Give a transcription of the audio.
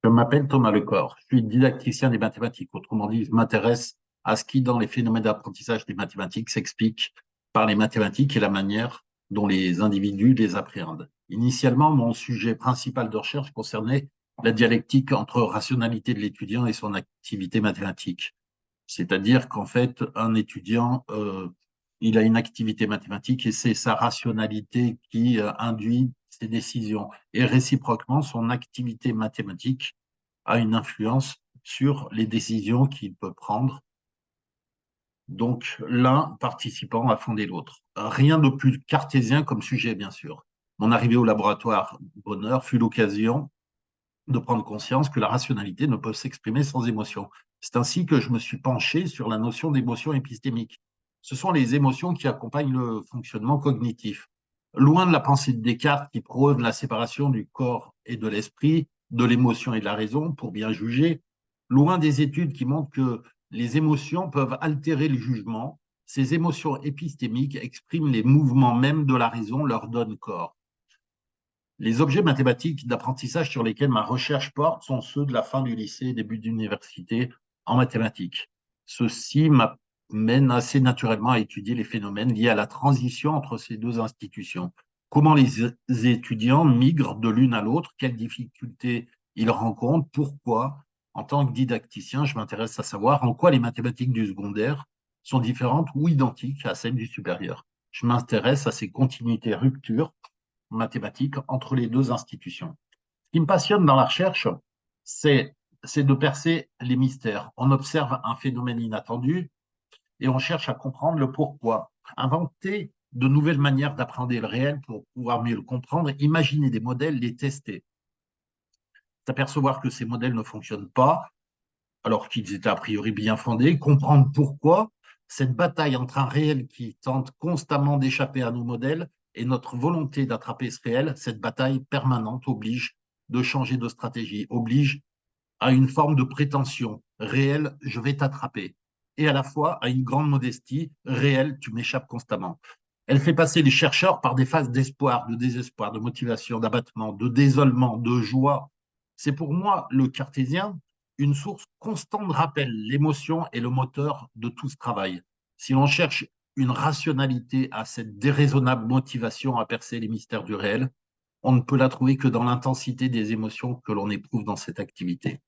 Je m'appelle Thomas Lecor, je suis didacticien des mathématiques. Autrement dit, je m'intéresse à ce qui, dans les phénomènes d'apprentissage des mathématiques, s'explique par les mathématiques et la manière dont les individus les appréhendent. Initialement, mon sujet principal de recherche concernait la dialectique entre rationalité de l'étudiant et son activité mathématique. C'est-à-dire qu'en fait, un étudiant, il a une activité mathématique et c'est sa rationalité qui induit ses décisions. Et réciproquement, son activité mathématique a une influence sur les décisions qu'il peut prendre. Donc, l'un participant à fonder l'autre. Rien de plus cartésien comme sujet, bien sûr. Mon arrivée au laboratoire Bonheur fut l'occasion de prendre conscience que la rationalité ne peut s'exprimer sans émotion. C'est ainsi que je me suis penché sur la notion d'émotion épistémique. Ce sont les émotions qui accompagnent le fonctionnement cognitif. Loin de la pensée de Descartes qui prône la séparation du corps et de l'esprit, de l'émotion et de la raison pour bien juger, loin des études qui montrent que les émotions peuvent altérer le jugement, ces émotions épistémiques expriment les mouvements même de la raison, leur donnent corps. Les objets mathématiques d'apprentissage sur lesquels ma recherche porte sont ceux de la fin du lycée et début d'université en mathématiques. Ceci m'amène assez naturellement à étudier les phénomènes liés à la transition entre ces deux institutions. Comment les étudiants migrent de l'une à l'autre, quelles difficultés ils rencontrent, pourquoi. En tant que didacticien, je m'intéresse à savoir en quoi les mathématiques du secondaire sont différentes ou identiques à celles du supérieur. Je m'intéresse à ces continuités ruptures mathématiques entre les deux institutions. Ce qui me passionne dans la recherche, c'est de percer les mystères. On observe un phénomène inattendu et on cherche à comprendre le pourquoi. Inventer de nouvelles manières d'appréhender le réel pour pouvoir mieux le comprendre, imaginer des modèles, les tester. S'apercevoir que ces modèles ne fonctionnent pas, alors qu'ils étaient a priori bien fondés, comprendre pourquoi cette bataille entre un réel qui tente constamment d'échapper à nos modèles et notre volonté d'attraper ce réel, cette bataille permanente oblige de changer de stratégie, oblige à une forme de prétention réelle, je vais t'attraper, et à la fois à une grande modestie réelle, tu m'échappes constamment. Elle fait passer les chercheurs par des phases d'espoir, de désespoir, de motivation, d'abattement, de désolement, de joie. C'est pour moi, le cartésien, une source constante de rappel. L'émotion est le moteur de tout ce travail. Si l'on cherche une rationalité à cette déraisonnable motivation à percer les mystères du réel, on ne peut la trouver que dans l'intensité des émotions que l'on éprouve dans cette activité.